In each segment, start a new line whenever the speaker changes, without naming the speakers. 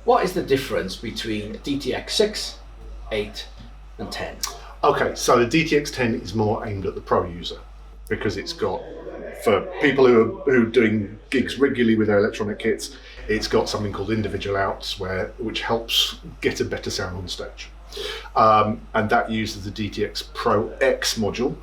What is the difference between DTX 6, 8 and 10?
Okay, so the DTX 10 is more aimed at the pro user because it's got, for people who are doing gigs regularly with their electronic kits, it's got something called individual outs which helps get a better sound on stage. And that uses the DTX Pro X module,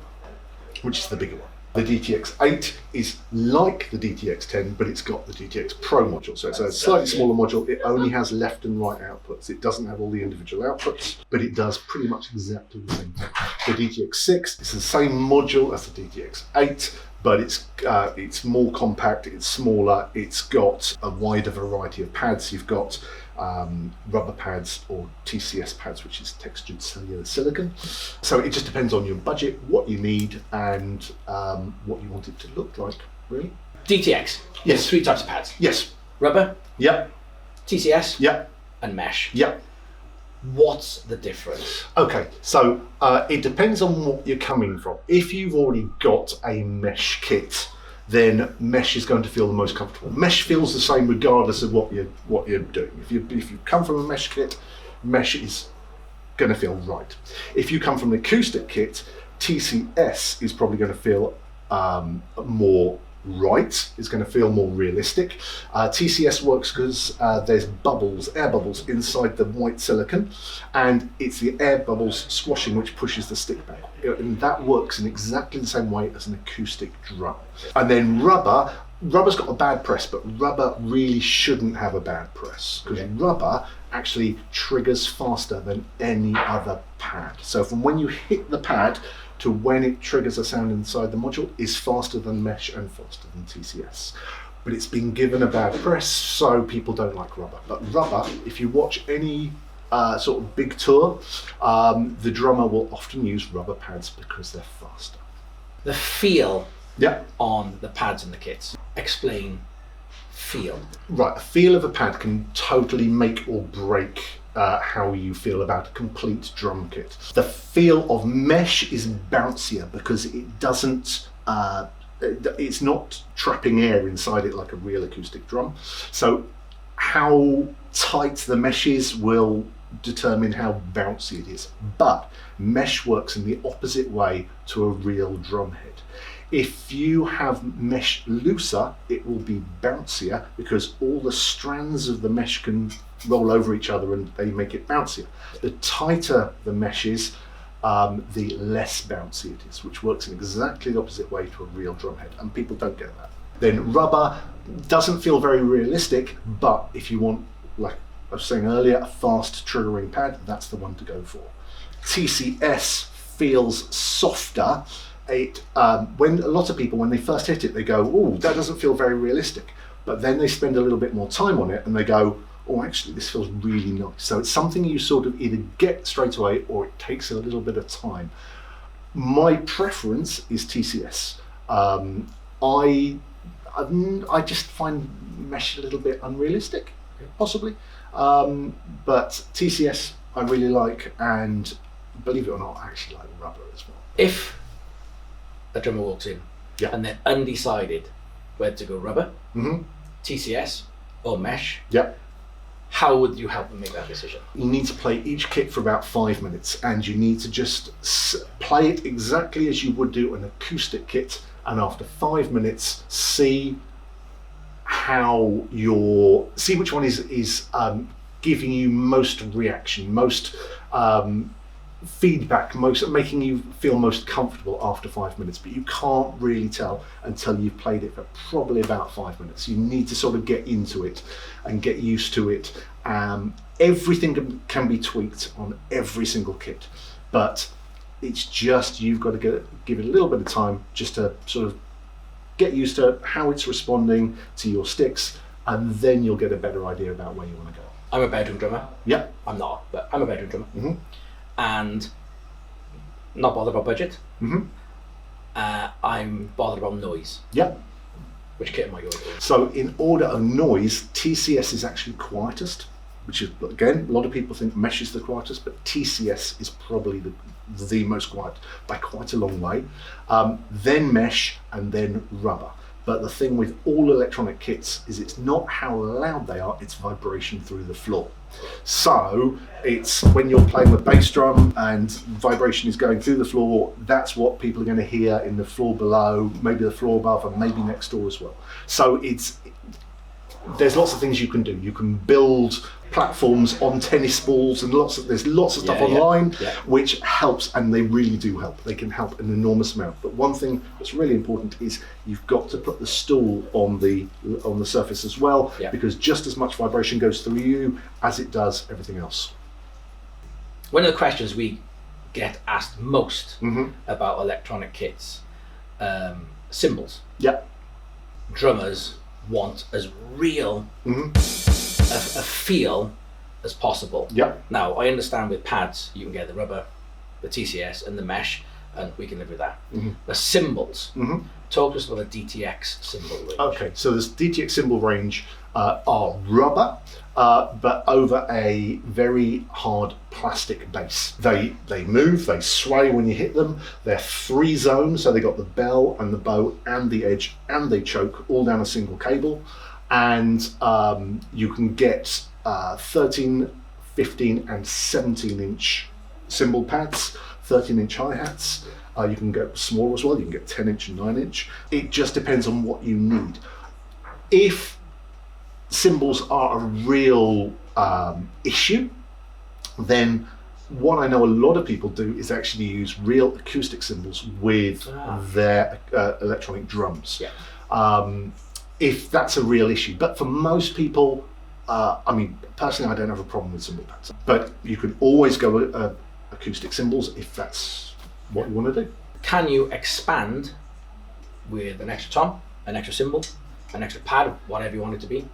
which is the bigger one. The DTX 8 is like the DTX 10, but it's got the DTX Pro module. So it's a slightly smaller module. It only has left and right outputs. It doesn't have all the individual outputs, but it does pretty much exactly the same thing. The DTX 6 is the same module as the DTX 8, but it's more compact, it's smaller, it's got a wider variety of pads. You've got rubber pads or TCS pads, which is textured cellular silicon. So it just depends on your budget, what you need, and what you want it to look like, really.
DTX,
Yes.
there's 3 types of pads.
Yes.
Rubber,
Yep.
TCS,
Yep.
and mesh.
Yep.
What's the difference?
Okay, so it depends on what you're coming from. If you've already got a mesh kit, then mesh is going to feel the most comfortable. Mesh feels the same regardless of what you're doing. If you come from a mesh kit, mesh is going to feel right. If you come from an acoustic kit, TCS is probably going to feel more right, is going to feel more realistic. TCS works because there's air bubbles inside the white silicon, and it's the air bubbles squashing which pushes the stick back. And that works in exactly the same way as an acoustic drum. And then rubber's got a bad press, but rubber really shouldn't have a bad press because rubber actually triggers faster than any other pad. So from when you hit the pad to when it triggers a sound inside the module is faster than mesh and faster than TCS. But it's been given a bad press, so people don't like rubber. But rubber, if you watch any sort of big tour, the drummer will often use rubber pads because they're faster.
The feel
Yeah.
on the pads and the kits. Explain feel.
Right, a feel of a pad can totally make or break how you feel about a complete drum kit. The feel of mesh is bouncier because it doesn't, it's not trapping air inside it like a real acoustic drum. So how tight the mesh is will determine how bouncy it is. But mesh works in the opposite way to a real drum head. If you have mesh looser, it will be bouncier because all the strands of the mesh can roll over each other and they make it bouncier. The tighter the mesh is, the less bouncy it is, which works in exactly the opposite way to a real drum head, and people don't get that. Then rubber doesn't feel very realistic, but if you want, like I was saying earlier, a fast triggering pad, that's the one to go for. TCS feels softer. When a lot of people, when they first hit it, they go, "Oh, that doesn't feel very realistic," but then they spend a little bit more time on it and they go, "Oh, actually, this feels really nice." So it's something you sort of either get straight away or it takes a little bit of time. My preference is TCS. I just find mesh a little bit unrealistic, possibly, but TCS I really like, and believe it or not, I actually like rubber as well.
If a drummer walks in and they're undecided whether to go rubber, TCS or mesh, how would you help them make that decision?
You need to play each kit for about 5 minutes, and you need to just play it exactly as you would do an acoustic kit, and after 5 minutes see which one is giving you most reaction, most feedback, making you feel most comfortable after 5 minutes. But you can't really tell until you've played it for probably about 5 minutes. You need to sort of get into it and get used to it. Everything can be tweaked on every single kit, but it's just you've got to give it a little bit of time just to sort of get used to how it's responding to your sticks, and then you'll get a better idea about where you want to go.
I'm a bedroom drummer.
Yeah.
I'm not, but I'm a bedroom drummer. And not bothered about budget. I'm bothered about noise.
Yeah.
Which kit am I going for?
So in order of noise, TCS is actually quietest, which is, again, a lot of people think mesh is the quietest, but TCS is probably the most quiet by quite a long way. Then mesh, and then rubber. But the thing with all electronic kits is it's not how loud they are, it's vibration through the floor. So it's when you're playing the bass drum and vibration is going through the floor, that's what people are going to hear in the floor below, maybe the floor above, and maybe next door as well. So there's lots of things you can do. You can build platforms on tennis balls, and there's lots of stuff online which helps, and they really do help. They can help an enormous amount. But one thing that's really important is you've got to put the stool on the surface as well, because just as much vibration goes through you as it does everything else.
One of the questions we get asked most about electronic kits, cymbals.
Yeah.
Drummers want as real a feel as possible.
Yeah.
Now, I understand with pads you can get the rubber, the TCS and the mesh, and we can live with that. The cymbals, talk to us about the DTX cymbal range.
Okay, so this DTX cymbal range are rubber, but over a very hard plastic base. They move, they sway when you hit them. They're 3 zones, so they got the bell and the bow and the edge and they choke all down a single cable. And you can get 13, 15 and 17 inch cymbal pads, 13 inch hi-hats. You can get smaller as well, you can get 10 inch and 9 inch. It just depends on what you need. If cymbals are a real issue, then what I know a lot of people do is actually use real acoustic cymbals with their electronic drums. If that's a real issue. But for most people, I mean, personally, I don't have a problem with cymbal pads. But you can always go with acoustic cymbals if that's what you want to do.
Can you expand with an extra tom, an extra cymbal, an extra pad, whatever you want it to be,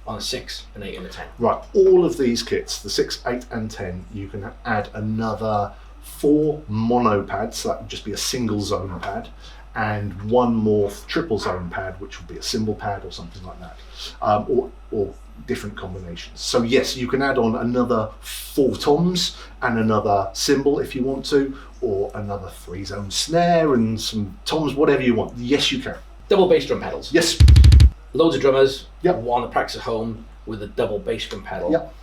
on a 6, an 8 and a 10?
Right, all of these kits, the 6, 8 and 10, you can add another 4 mono pads, so that would just be a single zone pad, and 1 more triple zone pad, which would be a cymbal pad or something like that, or different combinations. So yes, you can add on another 4 toms and another cymbal if you want to, or another 3 zone snare and some toms, whatever you want. Yes, you can.
Double bass drum pedals.
Yes.
Loads of drummers want to practice at home with a double bass drum pedal.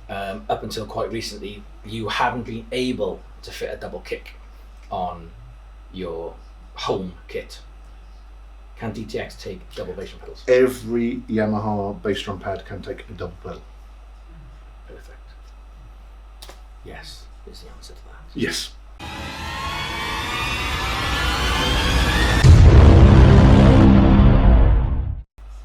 Up until quite recently, you haven't been able to fit a double kick on your home kit. Can DTX take double bass drum pedals?
Every Yamaha bass drum pad can take a double pedal.
Perfect. Yes, is the answer to that.
Yes.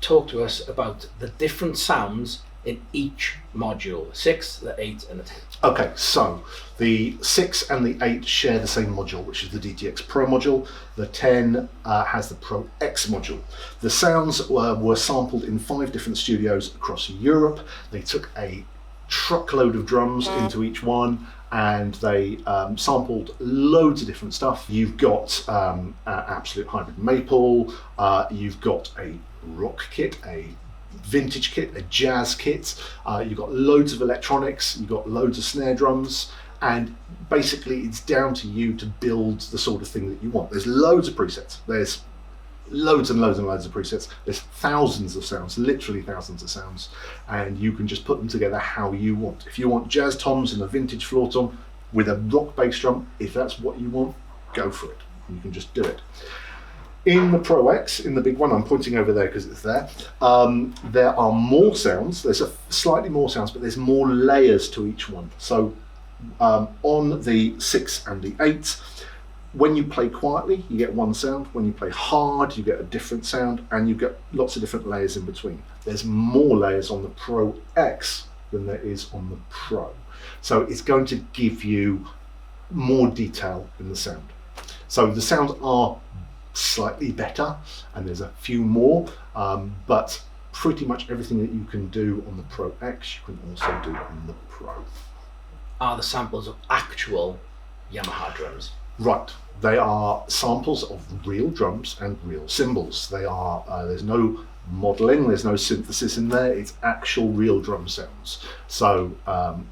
Talk to us about the different sounds in each module, the 6, the 8 and the 10.
Okay, so the 6 and the 8 share the same module, which is the DTX Pro module. The 10 has the Pro X module. The sounds were sampled in 5 different studios across Europe. They took a truckload of drums into each one, and they sampled loads of different stuff. You've got Absolute Hybrid Maple, you've got a rock kit, a vintage kit, a jazz kit, you've got loads of electronics, you've got loads of snare drums, and basically it's down to you to build the sort of thing that you want. There's loads of presets. There's loads and loads and loads of presets. There's thousands of sounds, literally thousands of sounds, and you can just put them together how you want. If you want jazz toms and a vintage floor tom with a rock bass drum, if that's what you want, go for it. You can just do it. In the Pro X, in the big one, I'm pointing over there because it's there, there are more sounds. There's slightly more sounds, but there's more layers to each one. So on the 6 and the 8, when you play quietly, you get one sound. When you play hard, you get a different sound, and you get lots of different layers in between. There's more layers on the Pro X than there is on the Pro. So it's going to give you more detail in the sound. So the sounds are slightly better, and there's a few more, but pretty much everything that you can do on the Pro X, you can also do on the Pro.
Are the samples of actual Yamaha drums?
Right, they are samples of real drums and real cymbals. They are, there's no modeling, there's no synthesis in there, it's actual real drum sounds. So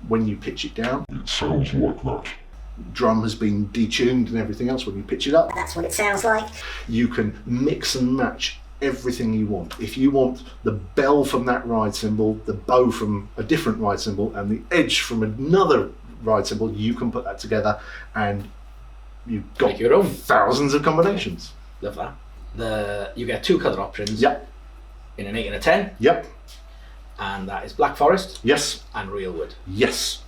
when you pitch it down, it sounds like that. Drum has been detuned and everything else. When you pitch it up,
that's what it sounds like.
You can mix and match everything you want. If you want the bell from that ride cymbal, the bow from a different ride cymbal, and the edge from another ride cymbal, you can put that together, and you've got
Make your own.
thousands of combinations.
Love that. You get 2 colour options.
Yep.
In an 8 and a 10.
Yep.
And that is Black Forest.
Yes.
And real wood.
Yes.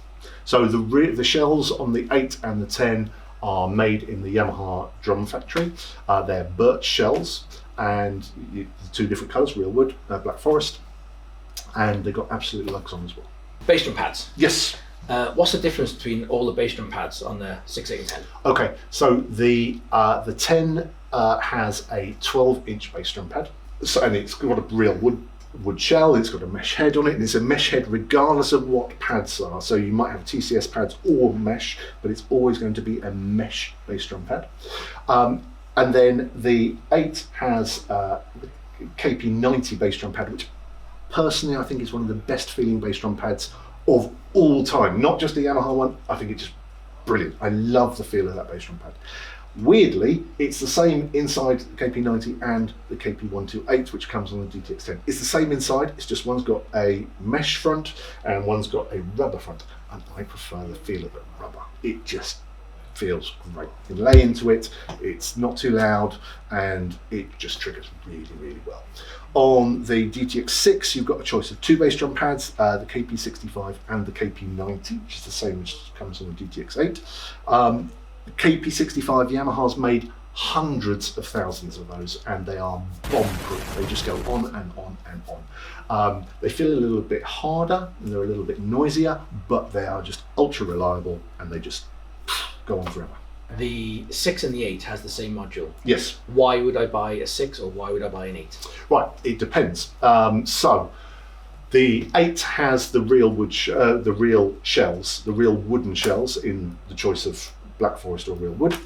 So the shells on the 8 and the 10 are made in the Yamaha drum factory. They're birch shells, and the 2 different colours, real wood, Black Forest, and they've got absolute lugs on as well.
Bass drum pads.
Yes.
What's the difference between all the bass drum pads on the 6, 8 and 10?
Okay, so the 10 has a 12-inch bass drum pad, so, and it's got a real wood shell, it's got a mesh head on it, and it's a mesh head regardless of what pads are. So you might have TCS pads or mesh, but it's always going to be a mesh bass drum pad. And then the 8 has the KP90 bass drum pad, which personally I think is one of the best feeling bass drum pads of all time. Not just the Yamaha one, I think it's just brilliant. I love the feel of that bass drum pad. Weirdly, it's the same inside the KP90 and the KP128, which comes on the DTX10. It's the same inside, it's just one's got a mesh front and one's got a rubber front. And I prefer the feel of the rubber. It just feels great. You can lay into it, it's not too loud, and it just triggers really, really well. On the DTX6, you've got a choice of 2 bass drum pads, the KP65 and the KP90, which is the same as comes on the DTX8. The KP65, Yamaha's made hundreds of thousands of those, and they are bomb-proof. They just go on and on and on. They feel a little bit harder, and they're a little bit noisier, but they are just ultra reliable, and they just go on forever.
The 6 and the 8 has the same module.
Yes.
Why would I buy a 6 or why would I buy an 8?
Right, it depends. So the 8 has the real wood, the real shells, the real wooden shells in the choice of Black Forest or real wood,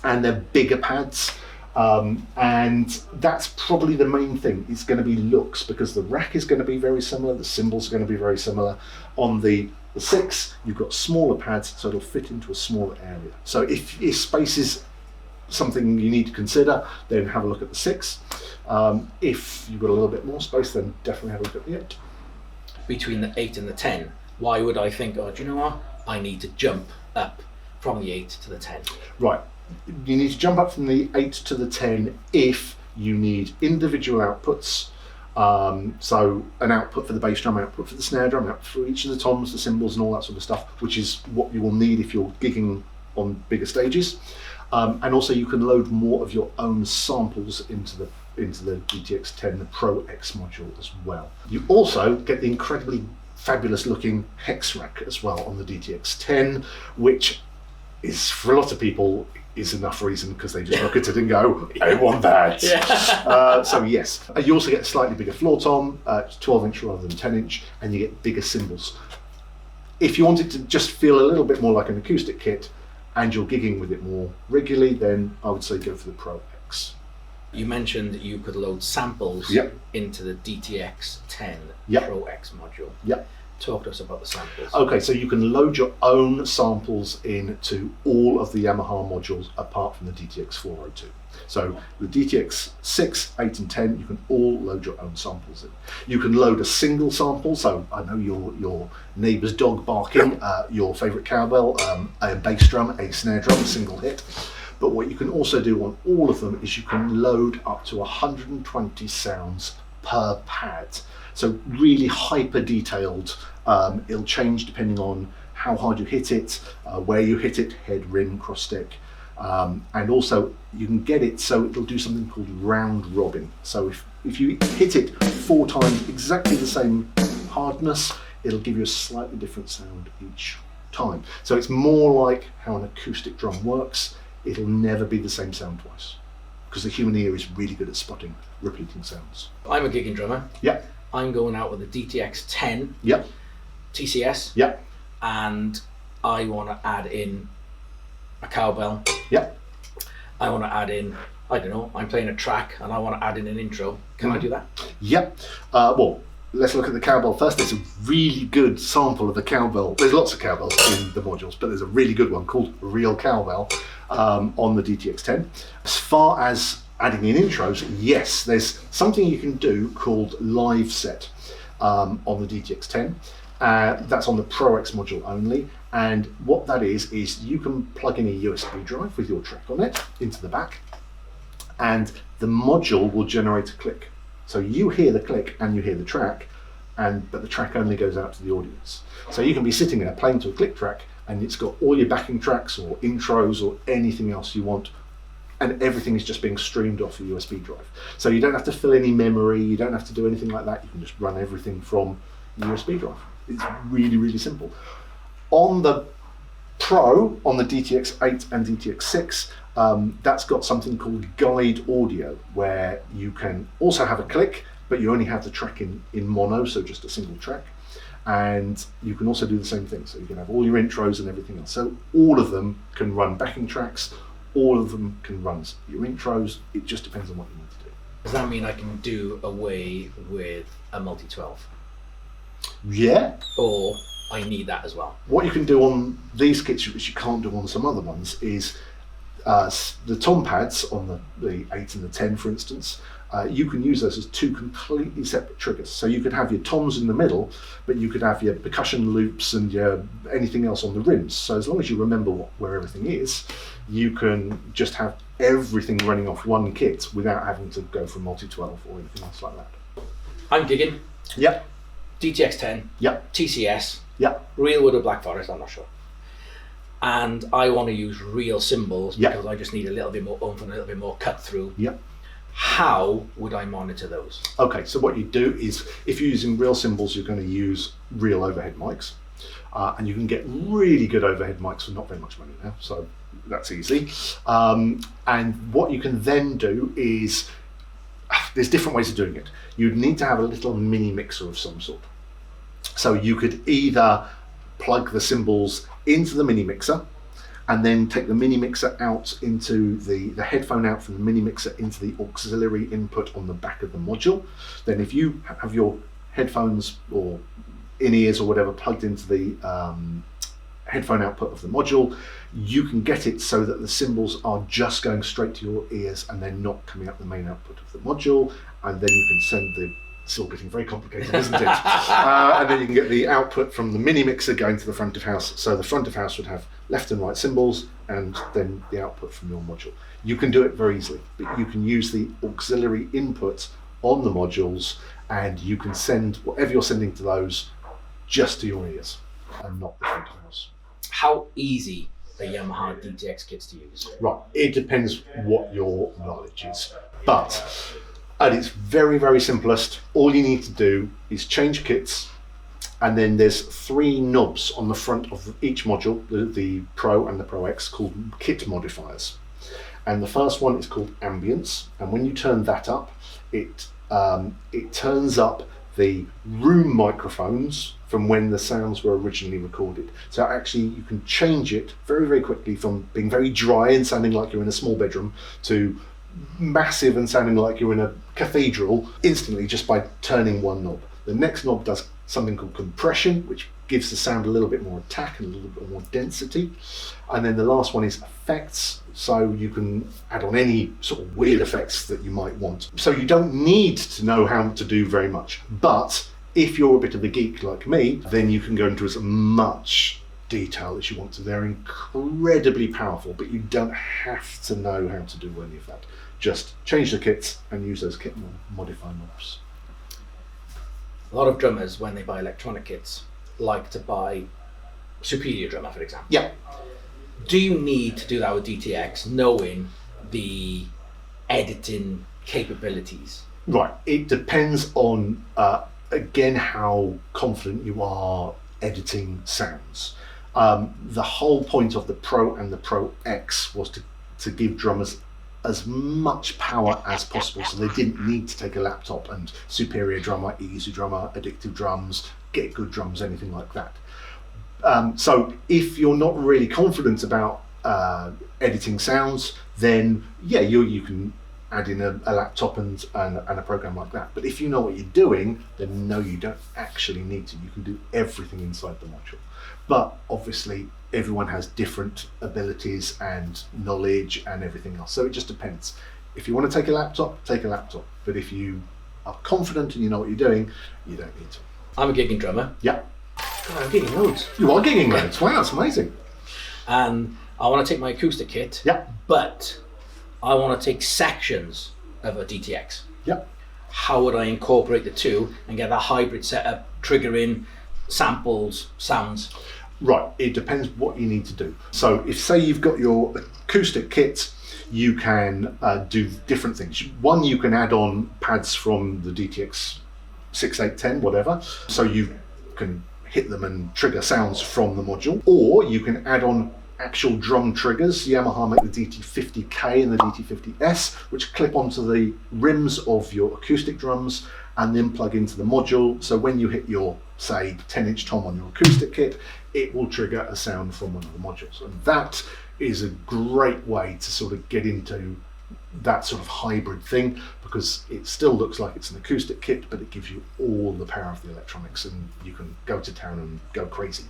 and they're bigger pads. And that's probably the main thing. It's going to be looks, because the rack is going to be very similar, the cymbals are going to be very similar. On the 6, you've got smaller pads, so it'll fit into a smaller area. So if space is something you need to consider, then have a look at the 6. If you've got a little bit more space, then definitely have a look at the 8.
Between the 8 and the 10, why would I think, oh, do you know what? I need to jump up from the 8 to the 10.
Right. You need to jump up from the 8 to the 10 if you need individual outputs. So an output for the bass drum, output for the snare drum, output for each of the toms, the cymbals and all that sort of stuff, which is what you will need if you're gigging on bigger stages. And also you can load more of your own samples into the DTX10, the Pro X module as well. You also get the incredibly fabulous looking hex rack as well on the DTX10, which is, for a lot of people, is enough reason, because they just look at it and go, I want that. Yeah. So yes, you also get a slightly bigger floor tom, 12-inch rather than 10-inch, and you get bigger cymbals. If you want it to just feel a little bit more like an acoustic kit, and you're gigging with it more regularly, then I would say go for the Pro X.
You mentioned you could load samples into the DTX10 Pro X module.
Yep.
Talk to us about the samples.
Okay, so you can load your own samples into all of the Yamaha modules apart from the DTX 402. So the DTX 6, 8 and 10, you can all load your own samples in. You can load a single sample, so I know your neighbour's dog barking, your favourite cowbell, a bass drum, a snare drum, a single hit. But what you can also do on all of them is you can load up to 120 sounds per pad. So really hyper detailed. It'll change depending on how hard you hit it, where you hit it, head, rim, cross stick. And also you can get it so it'll do something called round robin. So if you hit it 4 times exactly the same hardness, it'll give you a slightly different sound each time. So it's more like how an acoustic drum works. It'll never be the same sound twice, because the human ear is really good at spotting repeating sounds.
I'm a gigging drummer.
Yep.
I'm going out with a DTX 10
Yep.
TCS.
Yep.
And I want to add in a cowbell.
Yep.
I want to add in, I don't know, I'm playing a track and I want to add in an intro. Can I do that?
Yep. Well, let's look at the cowbell first. There's a really good sample of the cowbell. There's lots of cowbells in the modules, but there's a really good one called Real Cowbell on the DTX10. As far as adding in intros, yes, there's something you can do called live set on the DTX 10. That's on the Pro X module only, and what that is you can plug in a USB drive with your track on it into the back, and the module will generate a click. So you hear the click and you hear the track, but the track only goes out to the audience. So you can be sitting there playing to a click track, and it's got all your backing tracks or intros or anything else you want, and everything is just being streamed off a USB drive. So you don't have to fill any memory, you don't have to do anything like that, you can just run everything from the USB drive. It's really, really simple. On the Pro, on the DTX 8 and DTX 6, that's got something called guide audio, where you can also have a click, but you only have the track in mono, so just a single track. And you can also do the same thing, so you can have all your intros and everything else. So all of them can run backing tracks, all of them can run your intros. It just depends on what you need to do.
Does that mean I can do away with a multi-12?
Yeah.
Or I need that as well?
What you can do on these kits, which you can't do on some other ones, is the tom pads on the 8 and the 10, for instance. You can use those as two completely separate triggers. So you could have your toms in the middle, but you could have your percussion loops and your anything else on the rims. So as long as you remember where everything is, you can just have everything running off one kit without having to go for multi-12 or anything else like that.
I'm gigging.
Yep.
DTX 10.
Yep.
TCS.
Yep.
Real wood or Black Forest, I'm not sure. And I want to use real cymbals because I just need a little bit more oomph and a little bit more cut through.
Yep.
How would I monitor those?
Okay, so what you do is, if you're using real cymbals, you're going to use real overhead mics. And you can get really good overhead mics for not very much money now, so that's easy. And what you can then do is, there's different ways of doing it. You'd need to have a little mini mixer of some sort. So you could either plug the cymbals into the mini mixer, and then take the mini mixer out into the headphone out from the mini mixer into the auxiliary input on the back of the module. Then if you have your headphones or in-ears or whatever plugged into the headphone output of the module, you can get it so that the cymbals are just going straight to your ears and they're not coming up the main output of the module, and then you can send the, it's all getting very complicated, isn't it? And then you can get the output from the mini mixer going to the front of house. So the front of house would have left and right cymbals, and then the output from your module. You can do it very easily, but you can use the auxiliary input on the modules, and you can send whatever you're sending to those just to your ears and not the front of house.
How easy are Yamaha DTX kits to use?
Right, it depends what your knowledge is, but at its very, very simplest, all you need to do is change kits, and then there's 3 knobs on the front of each module, the Pro and the Pro X, called kit modifiers. And the first one is called ambience, and when you turn that up, it turns up the room microphones from when the sounds were originally recorded. So actually you can change it very, very quickly from being very dry and sounding like you're in a small bedroom to massive and sounding like you're in a cathedral instantly just by turning one knob. The next knob does something called compression, which gives the sound a little bit more attack and a little bit more density. And then the last one is effects, so you can add on any sort of weird effects that you might want. So you don't need to know how to do very much, but if you're a bit of a geek like me, then you can go into as much detail as you want to. They're incredibly powerful, but you don't have to know how to do any of that. Just change the kits and use those kit modify knobs.
A lot of drummers, when they buy electronic kits, like to buy Superior Drummer, for example.
Yeah.
Do you need to do that with DTX, knowing the editing capabilities?
Right, it depends on, again, how confident you are editing sounds. The whole point of the Pro and the Pro X was to give drummers as much power as possible, so they didn't need to take a laptop and Superior Drummer, Easy Drummer, Addictive Drums, Get Good Drums, anything like that. So if you're not really confident about editing sounds, then yeah, you can add in a laptop and a program like that. But if you know what you're doing, then no, you don't actually need to. You can do everything inside the module. But obviously everyone has different abilities and knowledge and everything else, so it just depends. If you want to take a laptop, take a laptop. But if you are confident and you know what you're doing, you don't need to.
I'm a gigging drummer.
Yeah.
God, I'm gigging loads.
You are gigging loads. Wow, that's amazing.
And I want to take my acoustic kit.
Yeah.
But I want to take sections of a DTX.
Yeah.
How would I incorporate the two and get that hybrid setup, triggering samples, sounds?
Right, it depends what you need to do. So if, say, you've got your acoustic kit, you can do different things. One, you can add on pads from the DTX 6810, whatever, so you can hit them and trigger sounds from the module. Or you can add on actual drum triggers. Yamaha make the DT50K and the DT50S, which clip onto the rims of your acoustic drums and then plug into the module. So when you hit your, say, 10-inch tom on your acoustic kit, it will trigger a sound from one of the modules. And that is a great way to sort of get into that sort of hybrid thing, because it still looks like it's an acoustic kit, but it gives you all the power of the electronics, and you can go to town and go crazy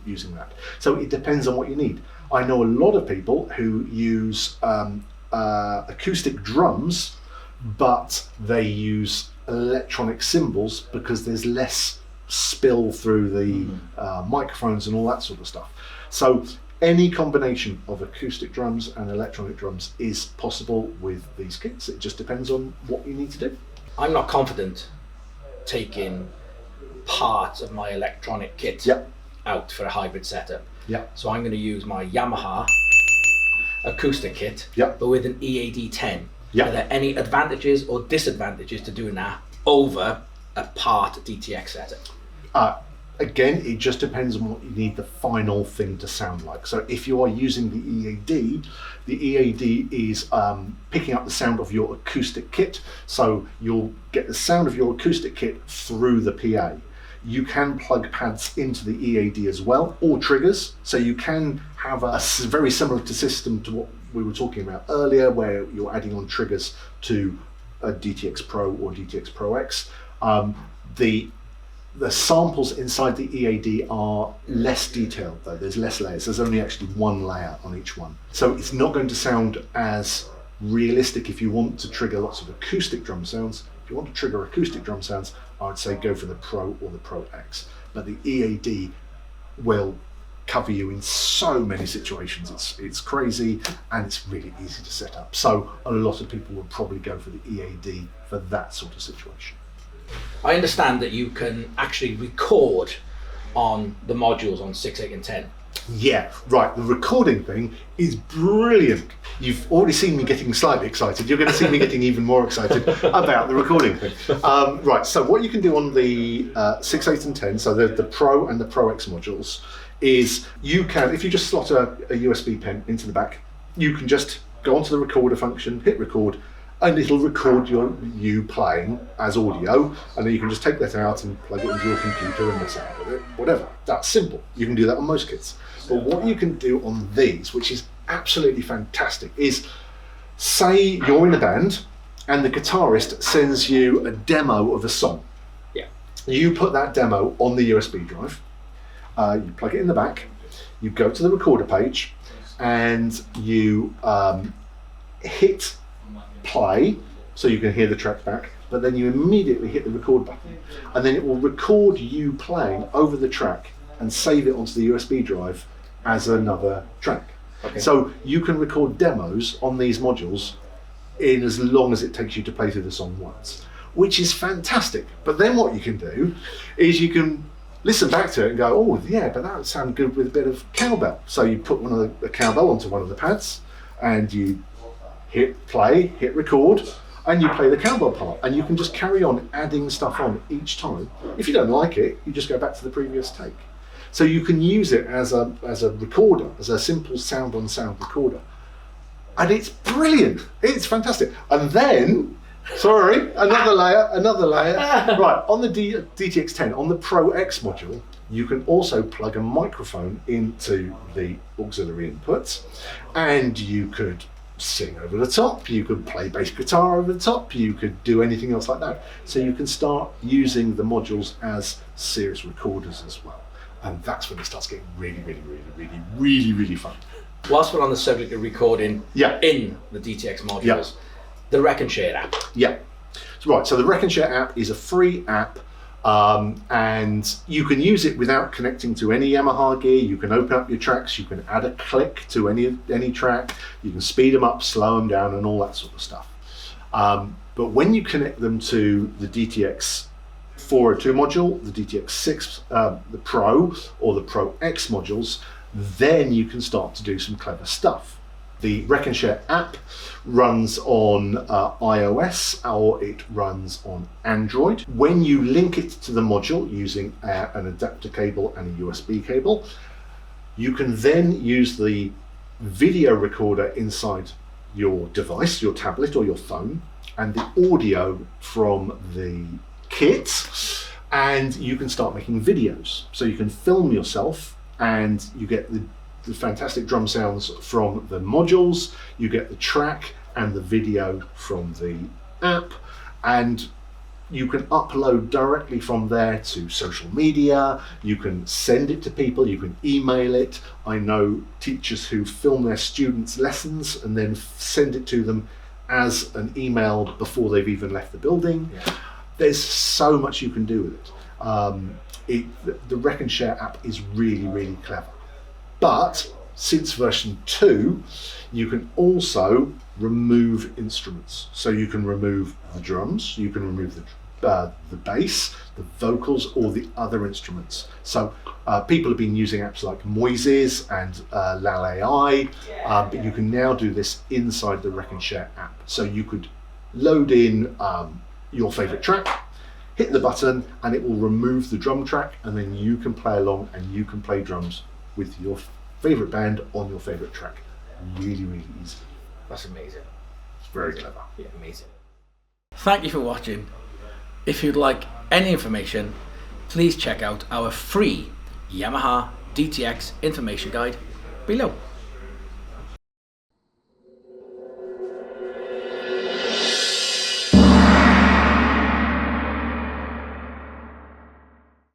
using that. So it depends on what you need. I know a lot of people who use acoustic drums, but they use electronic cymbals because there's less spill through the microphones and all that sort of stuff. So any combination of acoustic drums and electronic drums is possible with these kits. It just depends on what you need to do.
I'm not confident taking part of my electronic kit out for a hybrid setup. So I'm going to use my Yamaha acoustic kit, but with an EAD 10. Are there any advantages or disadvantages to doing that over a part DTX setup?
Again, it just depends on what you need the final thing to sound like. So if you are using the EAD is picking up the sound of your acoustic kit. So you'll get the sound of your acoustic kit through the PA. You can plug pads into the EAD as well, or triggers. So you can have a very similar to system to what we were talking about earlier, where you're adding on triggers to a DTX Pro or DTX Pro X. The samples inside the EAD are less detailed though, there's less layers. There's only actually one layer on each one. So it's not going to sound as realistic if you want to trigger lots of acoustic drum sounds. If you want to trigger acoustic drum sounds, I would say go for the Pro or the Pro X. But the EAD will cover you in so many situations. It's crazy and it's really easy to set up. So a lot of people will probably go for the EAD for that sort of situation.
I understand that you can actually record on the modules on 6, 8 and 10.
Yeah, right. The recording thing is brilliant. You've already seen me getting slightly excited. You're going to see me getting even more excited about the recording thing. Right, so what you can do on the 6, 8 and 10, so the Pro and the Pro X modules, is you can, if you just slot a USB pen into the back, you can just go onto the recorder function, hit record, and it'll record you playing as audio, and then you can just take that out and plug it into your computer and mess around with it, whatever. That's simple. You can do that on most kits. But what you can do on these, which is absolutely fantastic, is say you're in a band and the guitarist sends you a demo of a song. You put that demo on the USB drive, you plug it in the back, you go to the recorder page, and you hit play so you can hear the track back, but then you immediately hit the record button, and then it will record you playing over the track and save it onto the USB drive as another track. So you can record demos on these modules in as long as it takes you to play through the song once, which is fantastic. But then what you can do is you can listen back to it and go, oh yeah, but that would sound good with a bit of cowbell. So you put the cowbell onto one of the pads and you hit play, hit record, and you play the cowbell part, and you can just carry on adding stuff on each time. If you don't like it, you just go back to the previous take. So you can use it as a recorder, as a simple sound on sound recorder. And it's brilliant, it's fantastic. And then, sorry, another layer. Right, on the DTX 10, on the Pro X module, you can also plug a microphone into the auxiliary inputs, and you could sing over the top, you could play bass guitar over the top, you could do anything else like that. So you can start using the modules as serious recorders as well. And that's when it starts getting really fun.
Whilst we're on the subject of recording in the DTX modules, The Wreck and Share app.
Yeah. Right, so the Wreck and Share app is a free app, and you can use it without connecting to any Yamaha gear. You can open up your tracks, you can add a click to any track, you can speed them up, slow them down, and all that sort of stuff. But when you connect them to the DTX 402 module, the DTX 6, the Pro, or the Pro X modules, then you can start to do some clever stuff. The Wreck and Share app runs on iOS, or it runs on Android. When you link it to the module using an adapter cable and a USB cable, you can then use the video recorder inside your device, your tablet or your phone, and the audio from the kit, and you can start making videos. So you can film yourself, and you get the fantastic drum sounds from the modules, you get the track and the video from the app, and you can upload directly from there to social media. You can send it to people, you can email it. I know teachers who film their students' lessons and then send it to them as an email before they've even left the building. Yeah. There's so much you can do with it. The Wreck and Share app is really, really clever. But since version 2, you can also remove instruments. So you can remove the drums, you can remove the bass, the vocals, or the other instruments. So people have been using apps like Moises and Lal AI, but you can now do this inside the Wreck and Share app. So you could load in your favorite track, hit the button, and it will remove the drum track, and then you can play along and you can play drums with your favorite band on your favorite track. Really, really easy.
That's amazing.
It's very clever.
Yeah, amazing. Thank you for watching. If you'd like any information, please check out our free Yamaha DTX information guide below.